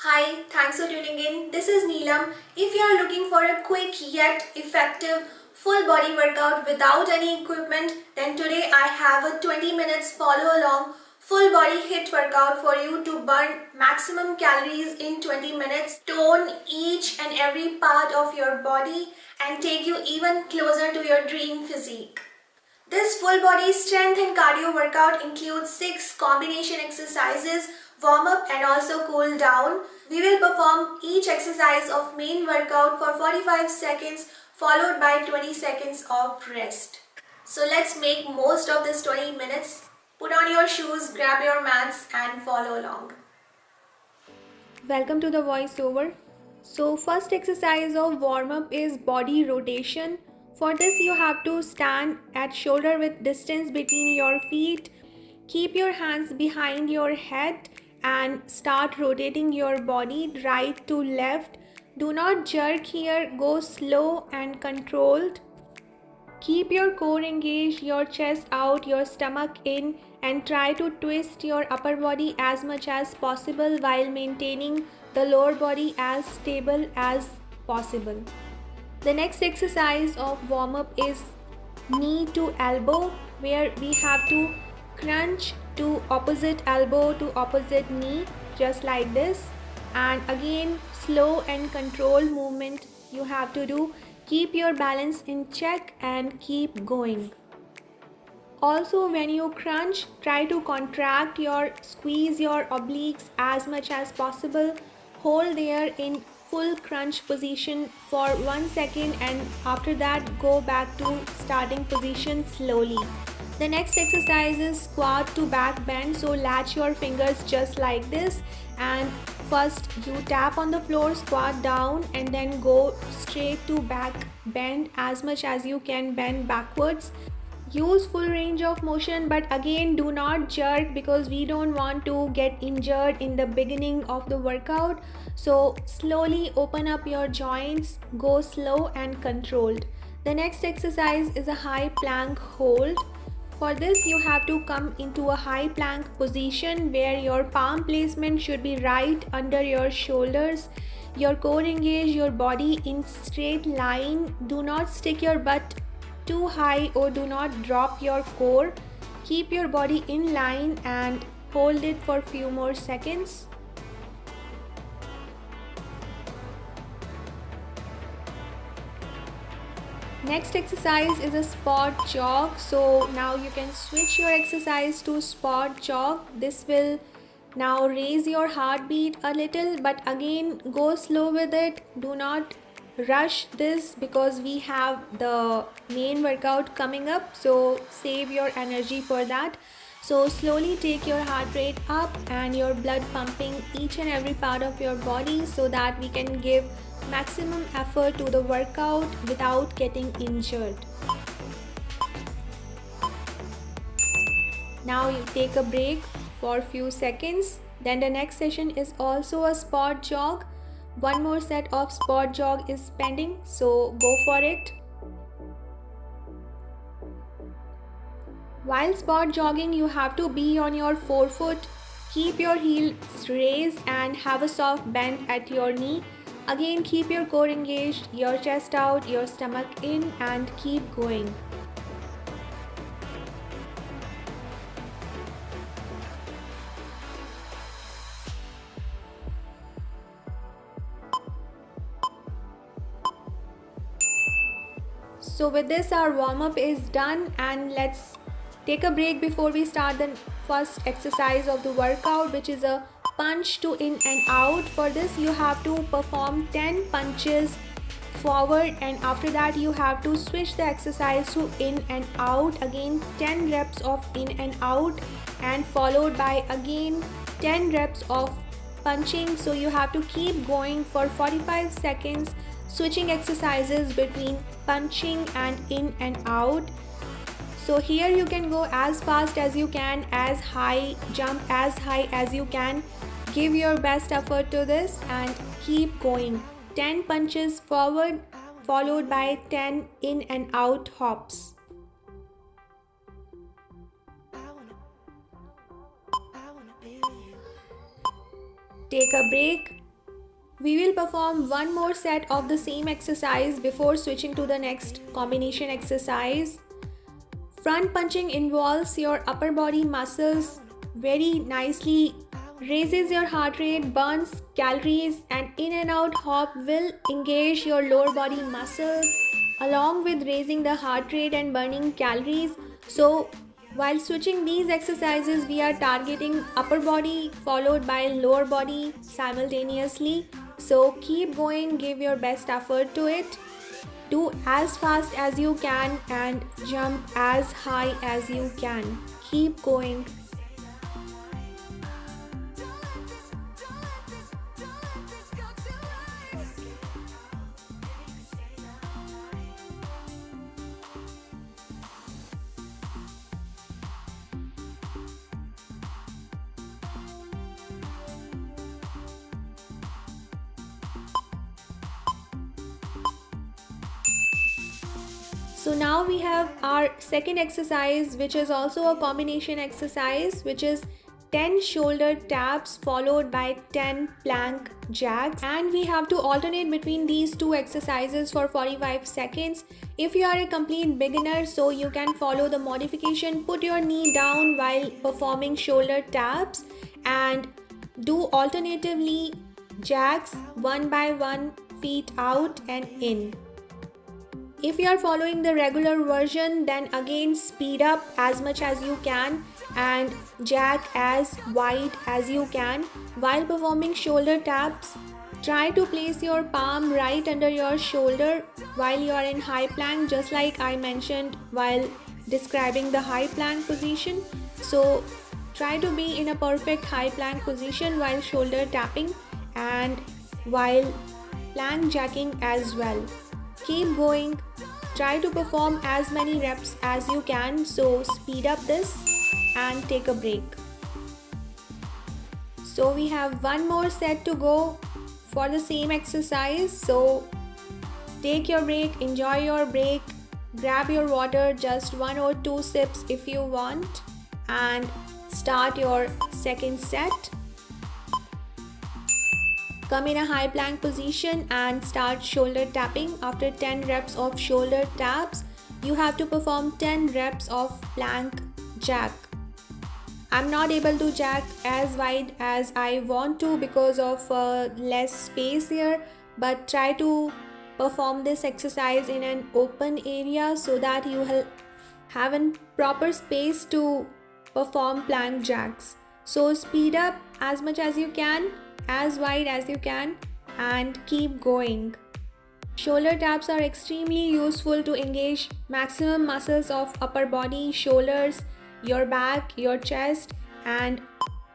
Hi, thanks for tuning in. This is Neelam. If you are looking for a quick yet effective full body workout without any equipment, then today I have a 20 minutes follow along full body HIIT workout for you to burn maximum calories in 20 minutes, tone each and every part of your body and take you even closer to your dream physique. This full body strength and cardio workout includes 6 combination exercises, warm up and also cool down. We will perform each exercise of main workout for 45 seconds followed by 20 seconds of rest. So let's make most of this 20 minutes. Put on your shoes, grab your mats and follow along. Welcome to the voiceover. So first exercise of warm up is body rotation. For this you have to stand at shoulder width distance between your feet. Keep your hands behind your head and start rotating your body right to left. Do not jerk here, go slow and controlled. Keep your core engaged, your chest out, your stomach in, and try to twist your upper body as much as possible while maintaining the lower body as stable as possible. The next exercise of warm up is knee to elbow, where we have to crunch to opposite elbow to opposite knee, just like this. And again, slow and controlled movement you have to do. Keep your balance in check and keep going. Also, when you crunch, try to squeeze your obliques as much as possible. Hold there in full crunch position for 1 second and after that go back to starting position slowly. The next exercise is squat to back bend. So latch your fingers just like this, and first you tap on the floor, squat down and then go straight to back bend as much as you can, bend backwards. Use full range of motion, but again do not jerk because we don't want to get injured in the beginning of the workout. So slowly open up your joints, go slow and controlled. The next exercise is a high plank hold. For this you have to come into a high plank position where your palm placement should be right under your shoulders. Your core engage, your body in straight line. Do not stick your butt too high or do not drop your core. Keep your body in line and hold it for a few more seconds. Next exercise is a spot jog. So now you can switch your exercise to spot jog. This will now raise your heartbeat a little, but again go slow with it. Do not rush this because we have the main workout coming up, so save your energy for that. So slowly take your heart rate up and your blood pumping each and every part of your body so that we can give maximum effort to the workout without getting injured. Now you take a break for a few seconds. Then the next session is also a spot jog. One more set of spot jog is pending, so go for it. While spot jogging, you have to be on your forefoot. Keep your heels raised and have a soft bend at your knee. Again, keep your core engaged, your chest out, your stomach in, and keep going. So with this our warm-up is done, and let's take a break before we start the first exercise of the workout, which is a punch to in and out. For this you have to perform 10 punches forward, and after that you have to switch the exercise to in and out. Again 10 reps of in and out and followed by again 10 reps of punching. So you have to keep going for 45 seconds, switching exercises between punching and in and out. So here you can go as fast as you can, jump as high as you can. Give your best effort to this and keep going. 10 punches forward followed by 10 in and out hops. Take a break We will perform one more set of the same exercise before switching to the next combination exercise. Front punching involves your upper body muscles very nicely, raises your heart rate, burns calories, and in and out hop will engage your lower body muscles along with raising the heart rate and burning calories. So while switching these exercises, we are targeting upper body followed by lower body simultaneously. So keep going, give your best effort to it. Do as fast as you can and jump as high as you can. Keep going. So now we have our second exercise, which is also a combination exercise, which is 10 shoulder taps followed by 10 plank jacks, and we have to alternate between these two exercises for 45 seconds. If you are a complete beginner, so you can follow the modification, put your knee down while performing shoulder taps and do alternatively jacks one by one, feet out and in. If you are following the regular version, then again speed up as much as you can and jack as wide as you can. While performing shoulder taps, try to place your palm right under your shoulder while you are in high plank, just like I mentioned while describing the high plank position. So try to be in a perfect high plank position while shoulder tapping and while plank jacking as well. Keep going. Try to perform as many reps as you can, so speed up this and take a break. So we have one more set to go for the same exercise. So take your break, enjoy your break, grab your water, just 1 or 2 sips if you want, and start your second set. Come in a high plank position and start shoulder tapping. After 10 reps of shoulder taps, you have to perform 10 reps of plank jack. I'm not able to jack as wide as I want to because of less space here, but try to perform this exercise in an open area so that you will have a proper space to perform plank jacks. So speed up as much as you can, as wide as you can, and keep going. Shoulder taps are extremely useful to engage maximum muscles of upper body, shoulders, your back, your chest, and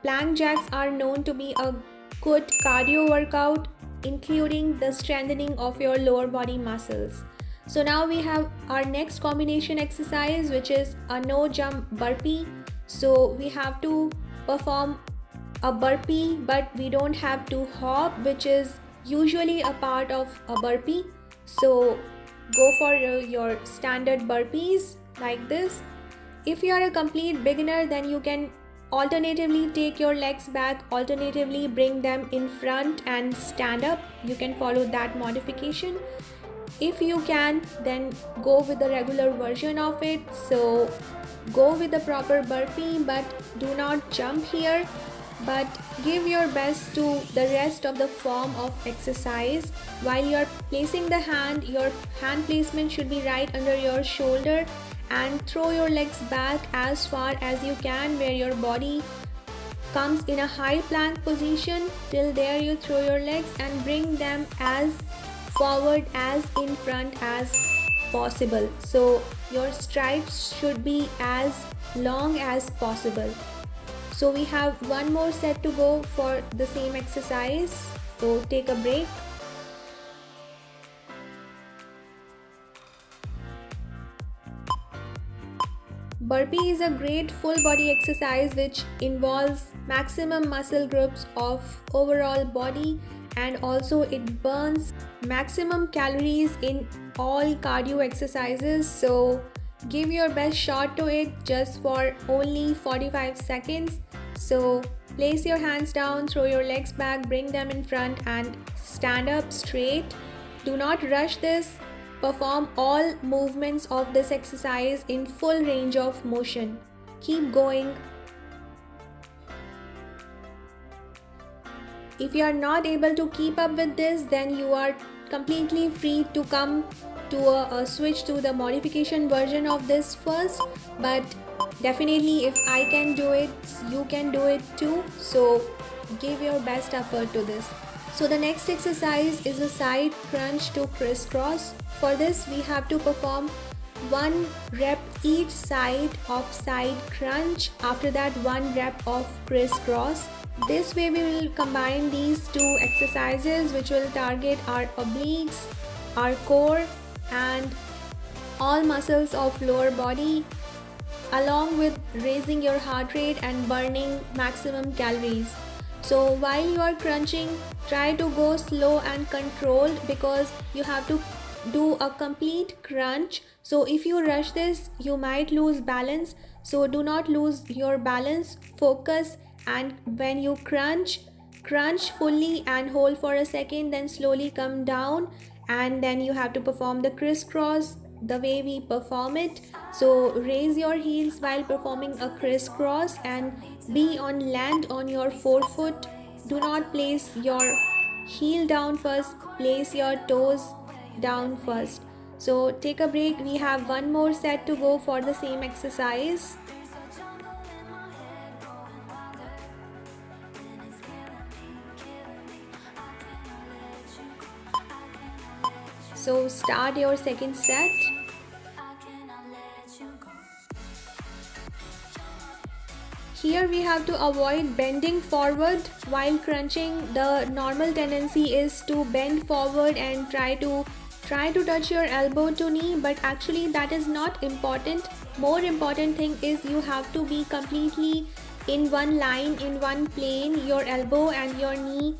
plank jacks are known to be a good cardio workout, including the strengthening of your lower body muscles. So now we have our next combination exercise, which is a no jump burpee. So we have to perform a burpee, but we don't have to hop, which is usually a part of a burpee. So go for your standard burpees like this. If you are a complete beginner, then you can alternatively take your legs back, alternatively bring them in front and stand up. You can follow that modification. If you can, then go with the regular version of it. So go with the proper burpee, but do not jump here, but give your best to the rest of the form of exercise. While you are placing the hand, your hand placement should be right under your shoulder, and throw your legs back as far as you can where your body comes in a high plank position. Till there you throw your legs and bring them as forward as in front as possible. So your strides should be as long as possible. So we have one more set to go for the same exercise. So take a break. Burpee is a great full body exercise which involves maximum muscle groups of overall body, and also it burns maximum calories in all cardio exercises. So give your best shot to it just for only 45 seconds. So Place your hands down, throw your legs back, bring them in front and stand up straight. Do not rush this. Perform all movements of this exercise in full range of motion. Keep going. If you are not able to keep up with this, then you are completely free to come to a switch to the modification version of this first. But definitely, if I can do it, you can do it too. So give your best effort to this. So the next exercise is a side crunch to crisscross. For this, we have to perform 1 rep each side of side crunch. After that, 1 rep of crisscross. This way we will combine these two exercises, which will target our obliques, our core and all muscles of lower body, along with raising your heart rate and burning maximum calories. So while you are crunching, try to go slow and controlled, because you have to do a complete crunch. So if you rush this, you might lose balance. So do not lose your balance. Focus, and when you crunch fully and hold for a second, then slowly come down, and then you have to perform the crisscross the way we perform it. So raise your heels while performing a crisscross and be on land on your forefoot. Do not place your heel down first, place your toes down first. So take a break. We have one more set to go for the same exercise. So start your second set. Here we have to avoid bending forward while crunching. The normal tendency is to bend forward and try to touch your elbow to knee, but actually that is not important. More important thing is you have to be completely in one line, in one plane. Your elbow and your knee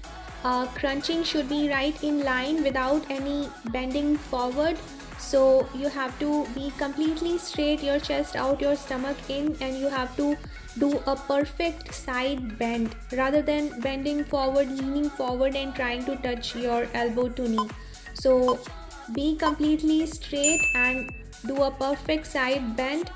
crunching should be right in line without any bending forward. So you have to be completely straight, your chest out, your stomach in, and you have to do a perfect side bend rather than bending forward, leaning forward and trying to touch your elbow to knee. So be completely straight and do a perfect side bend.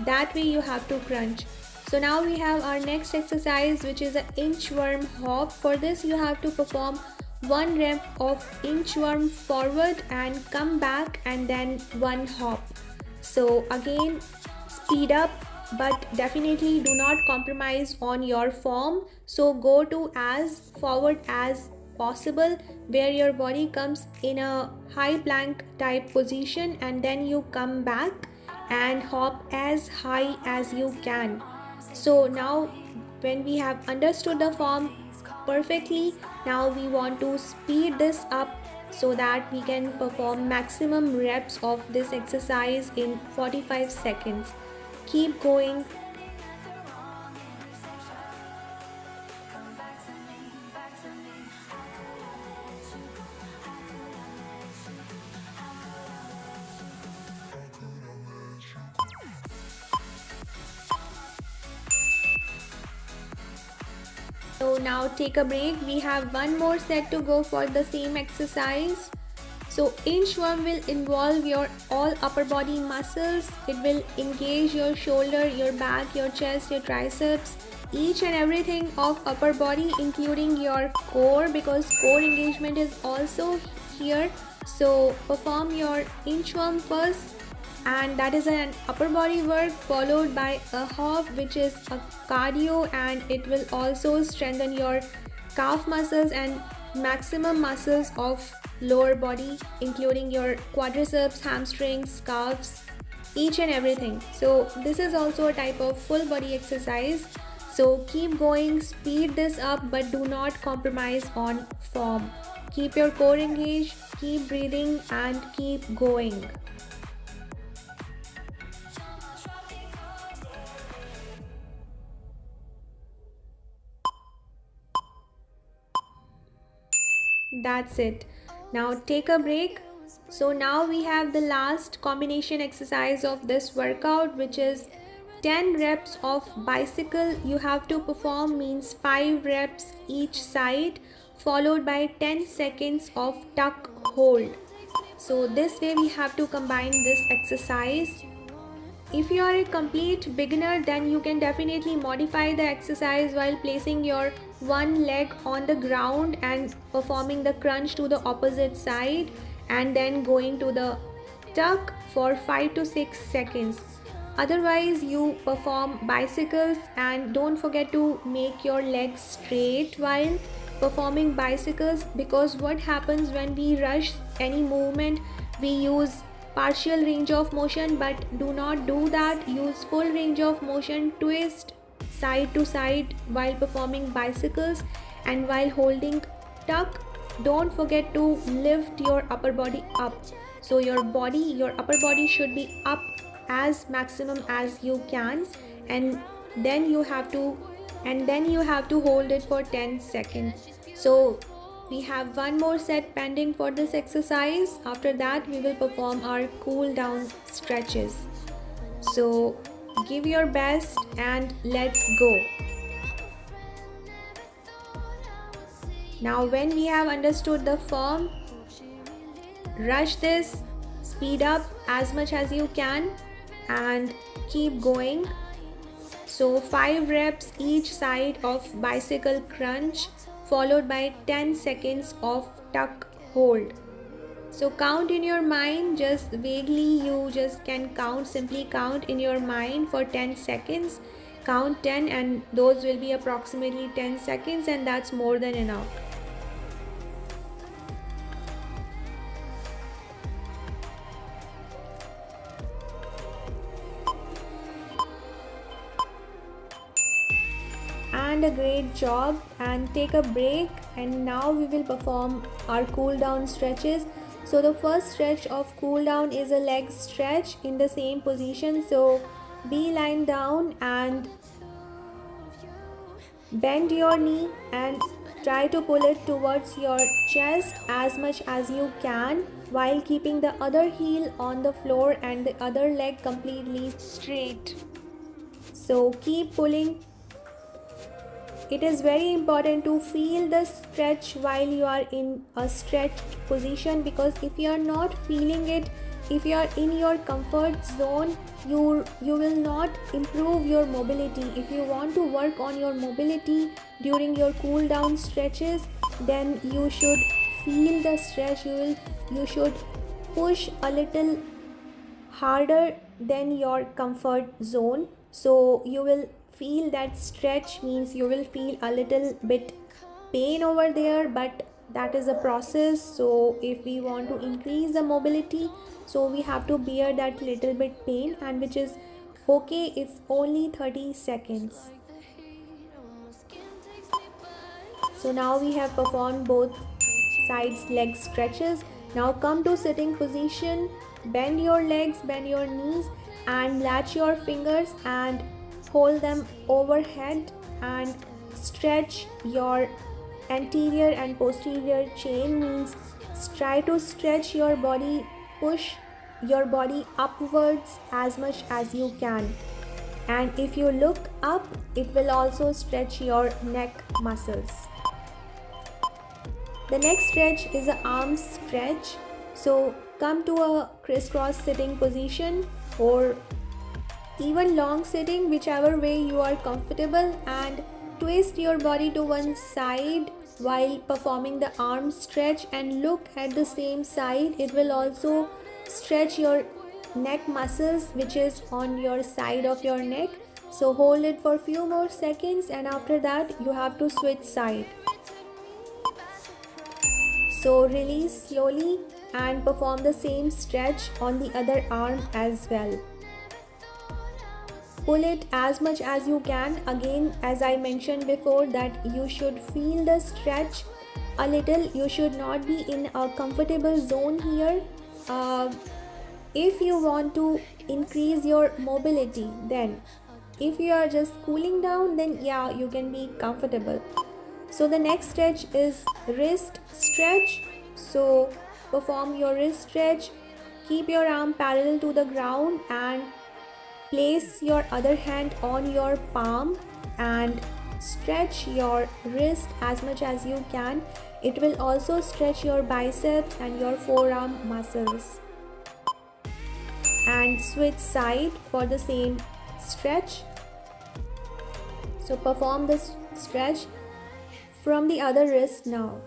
That way you have to crunch. So now we have our next exercise, which is an inchworm hop. For this you have to perform 1 rep of inchworm forward and come back, and then 1 hop. So again, speed up, but definitely do not compromise on your form. So go to as forward as possible, where your body comes in a high plank type position, and then you come back and hop as high as you can. So now when we have understood the form perfectly, now we want to speed this up so that we can perform maximum reps of this exercise in 45 seconds. Keep going. So now take a break. We have one more set to go for the same exercise. So inchworm will involve your all upper body muscles. It will engage your shoulder, your back, your chest, your triceps, each and everything of upper body, including your core, because core engagement is also here. So perform your inchworm first, and that is an upper body work, followed by a hop, which is a cardio, and it will also strengthen your calf muscles and maximum muscles of lower body, including your quadriceps, hamstrings, calves, each and everything. So this is also a type of full body exercise. So keep going, speed this up, but do not compromise on form. Keep your core engaged, keep breathing and keep going. That's it. Now take a break. So now we have the last combination exercise of this workout, which is 10 reps of bicycle you have to perform, means 5 reps each side, followed by 10 seconds of tuck hold. So this way we have to combine this exercise. If you are a complete beginner, then you can definitely modify the exercise while placing your one leg on the ground and performing the crunch to the opposite side, and then going to the tuck for 5 to 6 seconds. Otherwise, you perform bicycles, and don't forget to make your legs straight while performing bicycles, because what happens when we rush any movement, we use partial range of motion, but do not do that. Use full range of motion, twist side to side while performing bicycles, and while holding tuck, don't forget to lift your upper body up. So your upper body should be up as maximum as you can, and then you have to hold it for 10 seconds. So we have one more set pending for this exercise. After that, we will perform our cool down stretches. So give your best and let's go. Now when we have understood the form, rush this, speed up as much as you can and keep going. So 5 reps each side of bicycle crunch, followed by 10 seconds of tuck hold. So count in your mind, just vaguely you just can count, simply count in your mind for 10 seconds. Count 10 and those will be approximately 10 seconds, and that's more than enough. And a great job, and take a break, and now we will perform our cool down stretches. So the first stretch of cool down is a leg stretch in the same position. So be lying down and bend your knee and try to pull it towards your chest as much as you can, while keeping the other heel on the floor and the other leg completely straight. So keep pulling. It is very important to feel the stretch while you are in a stretched position, because if you are not feeling it, if you are in your comfort zone, you will not improve your mobility. If you want to work on your mobility during your cool down stretches, then you should feel the stretch. You should push a little harder than your comfort zone. So you will feel that stretch, means you will feel a little bit pain over there, but that is a process. So if we want to increase the mobility, so we have to bear that little bit pain, and which is okay. It's only 30 seconds. So now we have performed both sides leg stretches. Now come to sitting position. Bend your legs, bend your knees, and latch your fingers and hold them overhead, and stretch your anterior and posterior chain, means try to stretch your body, push your body upwards as much as you can. And if you look up, it will also stretch your neck muscles. The next stretch is an arm stretch. So come to a crisscross sitting position, or even long sitting, whichever way you are comfortable, and twist your body to one side while performing the arm stretch, and look at the same side. It will also stretch your neck muscles, which is on your side of your neck. So hold it for few more seconds, and after that you have to switch side. So release slowly and perform the same stretch on the other arm as well. Pull it as much as you can. Again, as I mentioned before, that you should feel the stretch a little. You should not be in a comfortable zone here. If you want to increase your mobility, then if you are just cooling down, then yeah, you can be comfortable. So the next stretch is wrist stretch. So perform your wrist stretch. Keep your arm parallel to the ground and Place your other hand on your palm and stretch your wrist as much as you can. It will also stretch your biceps and your forearm muscles. And switch side for the same stretch. So perform this stretch from the other wrist now.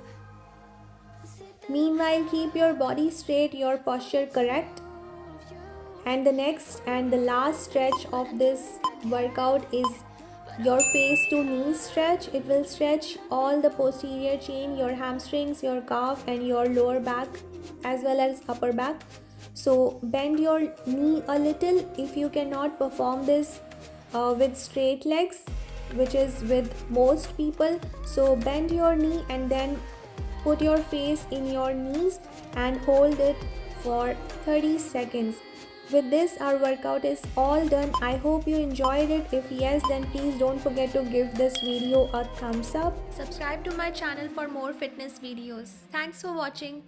Meanwhile, keep your body straight, your posture correct. And the next and the last stretch of this workout is your face to knee stretch. It will stretch all the posterior chain, your hamstrings, your calf and your lower back as well as upper back. So bend your knee a little if you cannot perform this with straight legs, which is with most people. So bend your knee and then put your face in your knees and hold it for 30 seconds. With this, our workout is all done. I hope you enjoyed it. If yes, then please don't forget to give this video a thumbs up. Subscribe to my channel for more fitness videos. Thanks for watching.